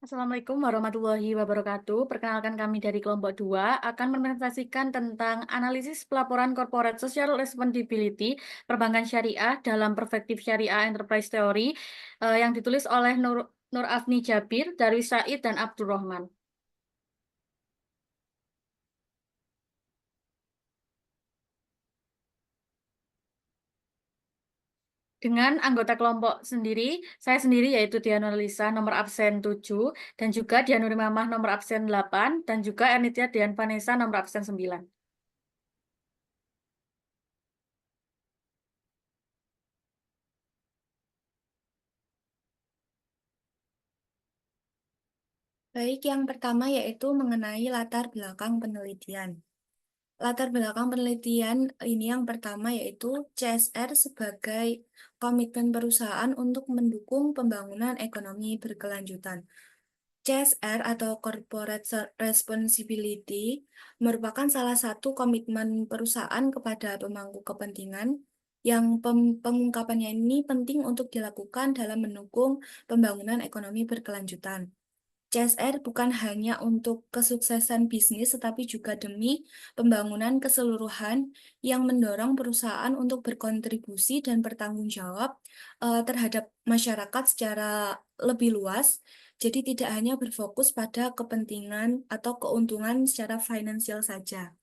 Assalamualaikum warahmatullahi wabarakatuh. Perkenalkan kami dari kelompok 2 akan mepresentasikan tentang analisis pelaporan corporate social responsibility perbankan syariah dalam perspektif syariah enterprise theory yang ditulis oleh Nur Afni Jabir, Darwis Said, dan Abdurrahman. Dengan anggota kelompok sendiri, saya sendiri yaitu Diana Lisa nomor absen 7, dan juga Dianuri Mamah nomor absen 8, dan juga Ernitia Dian Vanessa nomor absen 9. Baik, yang pertama yaitu mengenai latar belakang penelitian. Latar belakang penelitian ini yang pertama yaitu CSR sebagai komitmen perusahaan untuk mendukung pembangunan ekonomi berkelanjutan. CSR atau Corporate Responsibility merupakan salah satu komitmen perusahaan kepada pemangku kepentingan yang pengungkapannya ini penting untuk dilakukan dalam mendukung pembangunan ekonomi berkelanjutan. CSR bukan hanya untuk kesuksesan bisnis, tetapi juga demi pembangunan keseluruhan yang mendorong perusahaan untuk berkontribusi dan bertanggung jawab terhadap masyarakat secara lebih luas. Jadi tidak hanya berfokus pada kepentingan atau keuntungan secara finansial saja.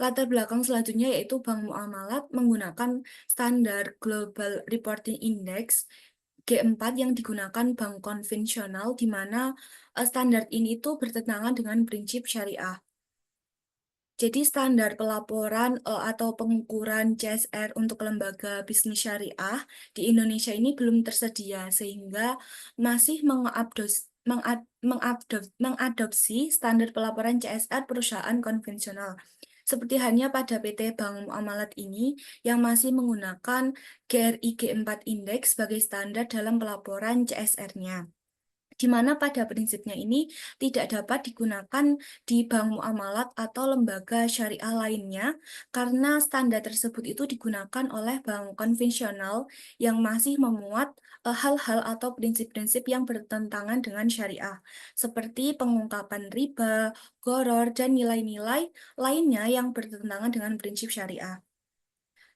Latar belakang selanjutnya yaitu Bank Muamalat menggunakan standar Global Reporting Index G4 yang digunakan bank konvensional di mana standar ini tuh bertentangan dengan prinsip syariah. Jadi standar pelaporan atau pengukuran CSR untuk lembaga bisnis syariah di Indonesia ini belum tersedia sehingga masih mengadopsi standar pelaporan CSR perusahaan konvensional. Seperti halnya pada PT Bank Muamalat ini yang masih menggunakan GRI G4 Index sebagai standar dalam pelaporan CSR-nya, di mana pada prinsipnya ini tidak dapat digunakan di bank muamalat atau lembaga syariah lainnya karena standar tersebut itu digunakan oleh bank konvensional yang masih memuat hal-hal atau prinsip-prinsip yang bertentangan dengan syariah, seperti pengungkapan riba, gharar, dan nilai-nilai lainnya yang bertentangan dengan prinsip syariah.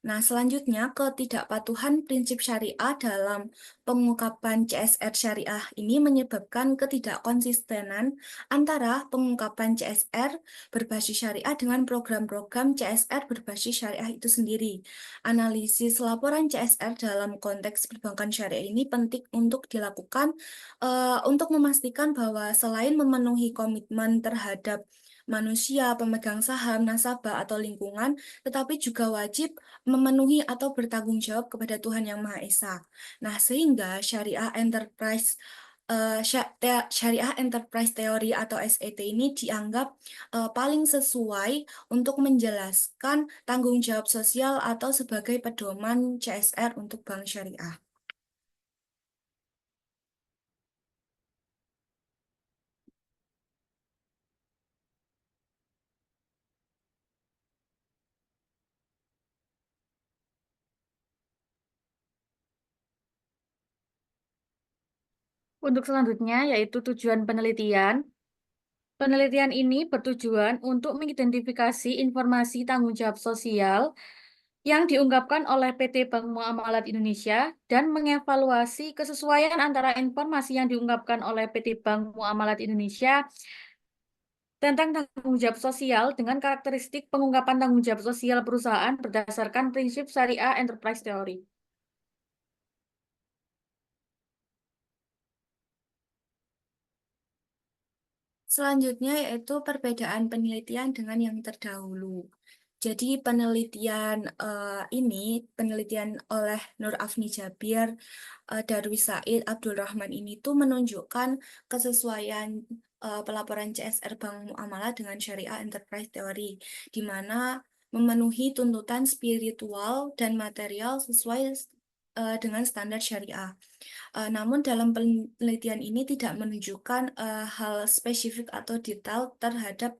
Nah, selanjutnya ketidakpatuhan prinsip syariah dalam pengungkapan CSR syariah ini menyebabkan ketidakkonsistenan antara pengungkapan CSR berbasis syariah dengan program-program CSR berbasis syariah itu sendiri. Analisis laporan CSR dalam konteks perbankan syariah ini penting untuk dilakukan untuk memastikan bahwa selain memenuhi komitmen terhadap manusia, pemegang saham, nasabah, atau lingkungan, tetapi juga wajib memenuhi atau bertanggung jawab kepada Tuhan Yang Maha Esa. Nah, sehingga Syariah Enterprise Theory atau SET ini dianggap paling sesuai untuk menjelaskan tanggung jawab sosial atau sebagai pedoman CSR untuk bank syariah. Untuk selanjutnya yaitu tujuan penelitian. Penelitian ini bertujuan untuk mengidentifikasi informasi tanggung jawab sosial yang diungkapkan oleh PT Bank Muamalat Indonesia dan mengevaluasi kesesuaian antara informasi yang diungkapkan oleh PT Bank Muamalat Indonesia tentang tanggung jawab sosial dengan karakteristik pengungkapan tanggung jawab sosial perusahaan berdasarkan prinsip Syariah Enterprise Theory. Selanjutnya yaitu perbedaan penelitian dengan yang terdahulu. Jadi penelitian ini, penelitian oleh Nur Afni Jabir, Darwis Said, Abdul Rahman ini tuh menunjukkan kesesuaian pelaporan CSR Bank Muamalah dengan Syariah Enterprise Theory, di mana memenuhi tuntutan spiritual dan material sesuai dengan standar syariah. Namun dalam penelitian ini tidak menunjukkan hal spesifik atau detail terhadap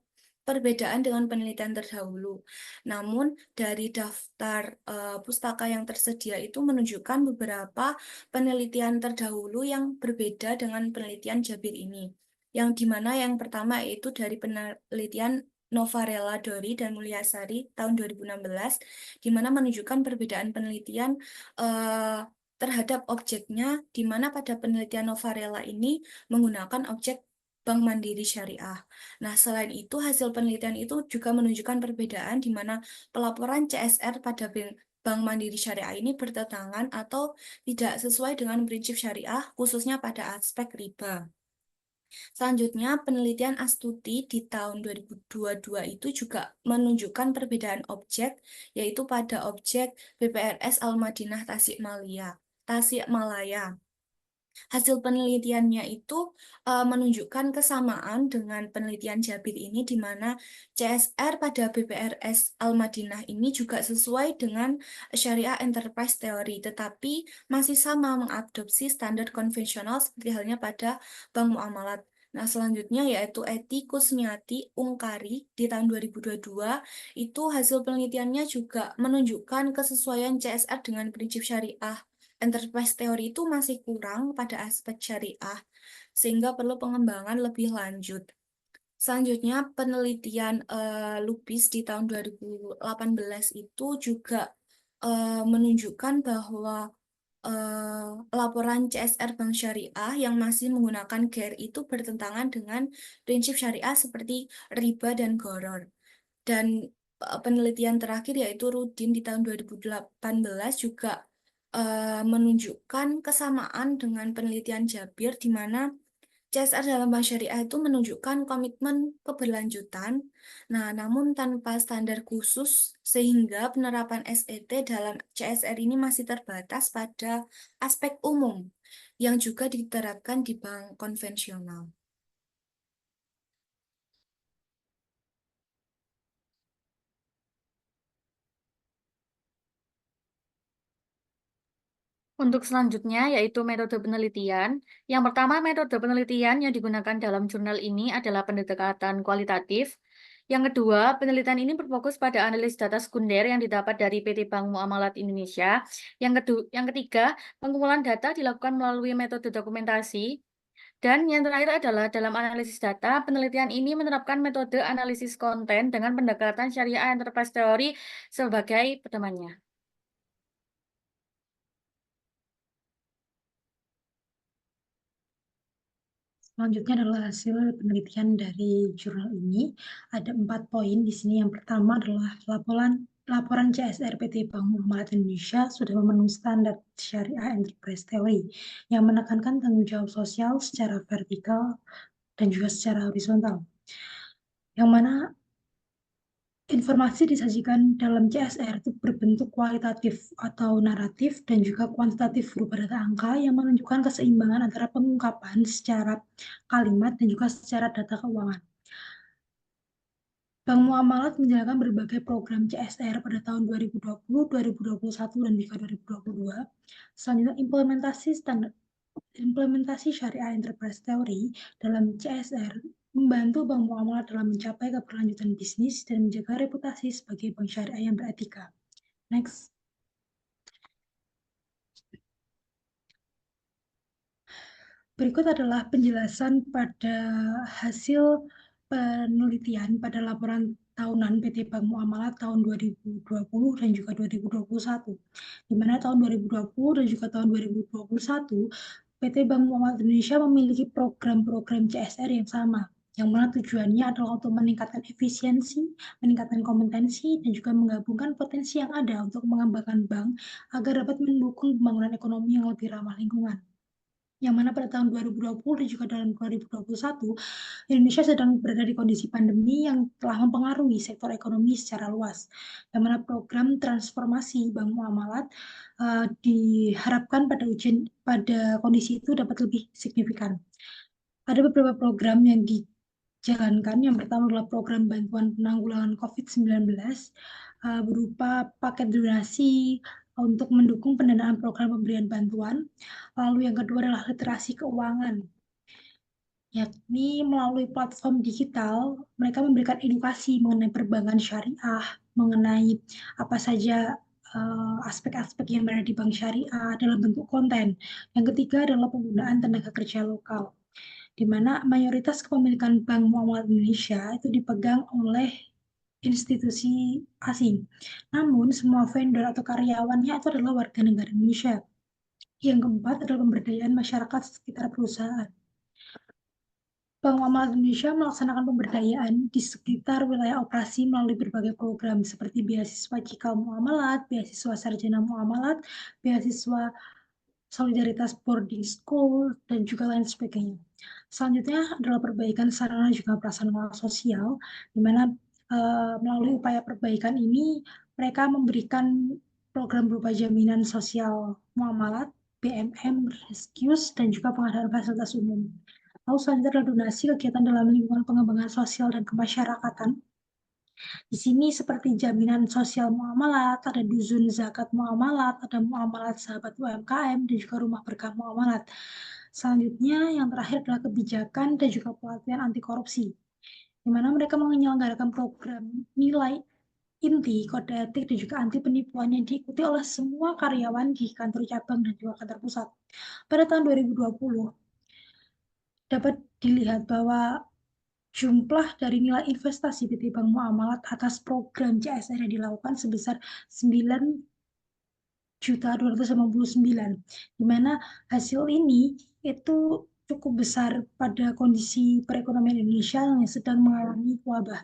perbedaan dengan penelitian terdahulu. Namun dari daftar pustaka yang tersedia itu menunjukkan beberapa penelitian terdahulu yang berbeda dengan penelitian Jabir ini. Yang dimana yang pertama yaitu dari penelitian Novarela Dori dan Mulyasari tahun 2016, di mana menunjukkan perbedaan penelitian eh, terhadap objeknya, di mana pada penelitian Novarela ini menggunakan objek Bank Mandiri Syariah. Nah, selain itu, hasil penelitian itu juga menunjukkan perbedaan di mana pelaporan CSR pada Bank Mandiri Syariah ini bertentangan atau tidak sesuai dengan prinsip syariah, khususnya pada aspek riba. Selanjutnya, penelitian Astuti di tahun 2022 itu juga menunjukkan perbedaan objek, yaitu pada objek BPRS Al-Madinah Tasikmalaya. Hasil penelitiannya itu menunjukkan kesamaan dengan penelitian Jabir ini, di mana CSR pada BPRS Al-Madinah ini juga sesuai dengan Syariah Enterprise Theory, tetapi masih sama mengadopsi standar konvensional seperti halnya pada Bank Muamalat. Nah, selanjutnya yaitu Eti Kusmiati Ungkari di tahun 2022, itu hasil penelitiannya juga menunjukkan kesesuaian CSR dengan prinsip syariah enterprise teori itu masih kurang pada aspek syariah, sehingga perlu pengembangan lebih lanjut. Selanjutnya, penelitian Lubis di tahun 2018 itu juga menunjukkan bahwa laporan CSR Bank Syariah yang masih menggunakan GER itu bertentangan dengan prinsip syariah seperti riba dan gharar. Dan penelitian terakhir yaitu Rudin di tahun 2018 juga menunjukkan kesamaan dengan penelitian Jabir, di mana CSR dalam bank syariah itu menunjukkan komitmen keberlanjutan, nah namun tanpa standar khusus, sehingga penerapan SET dalam CSR ini masih terbatas pada aspek umum yang juga diterapkan di bank konvensional. Untuk selanjutnya yaitu metode penelitian. Yang pertama, metode penelitian yang digunakan dalam jurnal ini adalah pendekatan kualitatif. Yang kedua, penelitian ini berfokus pada analisis data sekunder yang didapat dari PT Bank Muamalat Indonesia. Yang ketiga, pengumpulan data dilakukan melalui metode dokumentasi. Dan yang terakhir adalah dalam analisis data, penelitian ini menerapkan metode analisis konten dengan pendekatan syariah enterprise theory sebagai pedomannya. Selanjutnya adalah hasil penelitian dari jurnal ini. Ada 4 poin di sini. Yang pertama adalah laporan CSR PT Bank Muamalat Indonesia sudah memenuhi standar Syariah Enterprise Theory yang menekankan tanggung jawab sosial secara vertikal dan juga secara horizontal. Yang mana informasi disajikan dalam CSR itu berbentuk kualitatif atau naratif dan juga kuantitatif berupa data angka yang menunjukkan keseimbangan antara pengungkapan secara kalimat dan juga secara data keuangan. Bank Muamalat menjalankan berbagai program CSR pada tahun 2020, 2021, dan juga 2022. Selanjutnya, implementasi Syariah Enterprise Theory dalam CSR membantu Bank Muamalat dalam mencapai keberlanjutan bisnis dan menjaga reputasi sebagai bank syariah yang beretika. Next. Berikut adalah penjelasan pada hasil penelitian pada laporan tahunan PT Bank Muamalat tahun 2020 dan juga 2021. Di mana tahun 2020 dan juga tahun 2021, PT Bank Muamalat Indonesia memiliki program-program CSR yang sama, yang mana tujuannya adalah untuk meningkatkan efisiensi, meningkatkan kompetensi, dan juga menggabungkan potensi yang ada untuk mengembangkan bank agar dapat mendukung pembangunan ekonomi yang lebih ramah lingkungan. Yang mana pada tahun 2020 dan juga dalam 2021, Indonesia sedang berada di kondisi pandemi yang telah mempengaruhi sektor ekonomi secara luas. Yang mana program transformasi Bank Muamalat diharapkan pada kondisi itu dapat lebih signifikan. Ada beberapa program yang dijalankan. Yang pertama adalah program bantuan penanggulangan COVID-19 berupa paket donasi untuk mendukung pendanaan program pemberian bantuan. Lalu yang kedua adalah literasi keuangan. yakni melalui platform digital, mereka memberikan edukasi mengenai perbankan syariah, mengenai apa saja aspek-aspek yang berada di bank syariah dalam bentuk konten. Yang ketiga adalah penggunaan tenaga kerja lokal, di mana mayoritas kepemilikan Bank Muamalat Indonesia itu dipegang oleh institusi asing. Namun, semua vendor atau karyawannya itu adalah warga negara Indonesia. Yang keempat adalah pemberdayaan masyarakat sekitar perusahaan. Bank Muamalat Indonesia melaksanakan pemberdayaan di sekitar wilayah operasi melalui berbagai program seperti beasiswa Cikal Muamalat, beasiswa Sarjana Muamalat, beasiswa Solidaritas Boarding School, dan juga lain sebagainya. Selanjutnya adalah perbaikan sarana juga prasarana sosial, di mana melalui upaya perbaikan ini mereka memberikan program berupa jaminan sosial muamalat, BMM, Rescues, dan juga pengadaan fasilitas umum. Lalu selanjutnya adalah donasi kegiatan dalam lingkungan pengembangan sosial dan kemasyarakatan. Di sini seperti jaminan sosial muamalat, ada dusun zakat muamalat, ada muamalat sahabat UMKM, dan juga rumah berkah muamalat. Selanjutnya yang terakhir adalah kebijakan dan juga pelatihan anti korupsi, di mana mereka menyelenggarakan program nilai inti, kode etik, dan juga anti penipuan yang diikuti oleh semua karyawan di kantor cabang dan juga kantor pusat. Pada tahun 2020, dapat dilihat bahwa jumlah dari nilai investasi PT Bank Muamalat atas program CSR yang dilakukan sebesar 9.289, di mana hasil ini itu cukup besar pada kondisi perekonomian Indonesia yang sedang mengalami wabah.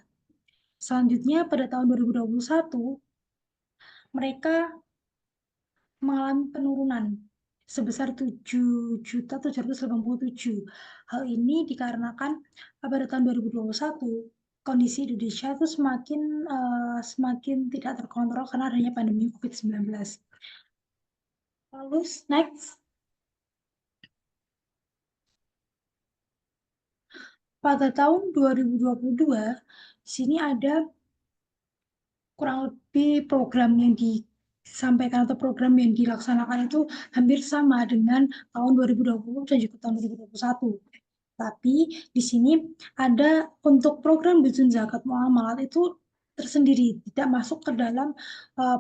Selanjutnya pada tahun 2021, mereka mengalami penurunan sebesar 7.787. Hal ini dikarenakan pada tahun 2021 kondisi Indonesia itu semakin tidak terkontrol karena adanya pandemi COVID-19. Lalu next, pada tahun 2022 di sini ada kurang lebih program yang disampaikan atau program yang dilaksanakan itu hampir sama dengan tahun 2020 dan juga tahun 2021. Tapi di sini ada untuk program Dusun Zakat Muamalat itu tersendiri, tidak masuk ke dalam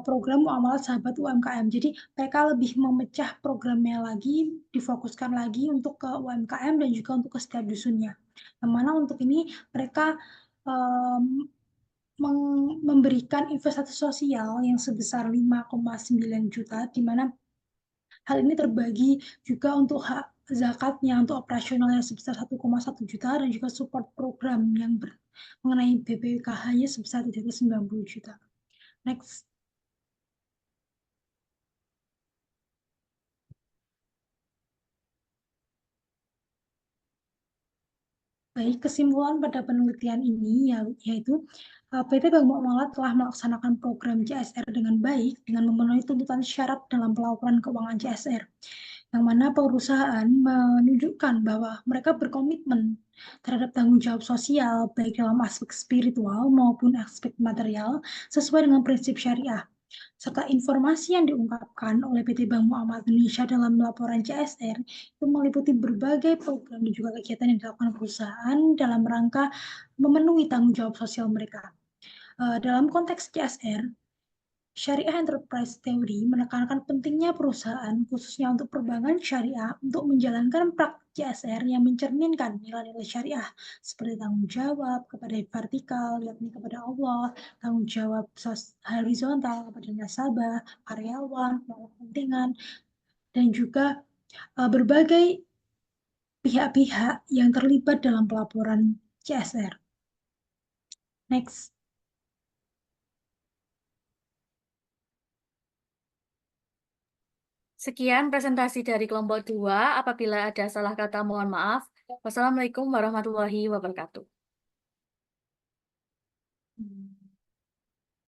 program Muamalat Sahabat UMKM. Jadi mereka lebih memecah programnya lagi, difokuskan lagi untuk ke UMKM dan juga untuk ke setiap dusunnya. Yang mana untuk ini mereka memberikan investasi sosial yang sebesar 5,9 juta, di mana hal ini terbagi juga untuk hak zakatnya, untuk operasional yang sebesar 1,1 juta, dan juga support program yang mengenai BPKH-nya sebesar 390 juta. Next. Baik, kesimpulan pada penelitian ini yaitu PT Bank Muamalat telah melaksanakan program CSR dengan baik dengan memenuhi tuntutan syarat dalam pelaporan keuangan CSR, yang mana perusahaan menunjukkan bahwa mereka berkomitmen terhadap tanggung jawab sosial baik dalam aspek spiritual maupun aspek material sesuai dengan prinsip syariah, serta informasi yang diungkapkan oleh PT Bank Muamalat Indonesia dalam laporan CSR itu meliputi berbagai program dan juga kegiatan yang dilakukan perusahaan dalam rangka memenuhi tanggung jawab sosial mereka. Dalam konteks CSR, Syariah Enterprise Theory menekankan pentingnya perusahaan, khususnya untuk perbankan syariah, untuk menjalankan praktik CSR yang mencerminkan nilai-nilai syariah, seperti tanggung jawab kepada vertikal, yakni kepada Allah, tanggung jawab horizontal kepada nasabah, karyawan, kepentingan, dan juga berbagai pihak-pihak yang terlibat dalam pelaporan CSR. Next. Sekian presentasi dari kelompok 2. Apabila ada salah kata, mohon maaf. Wassalamualaikum warahmatullahi wabarakatuh.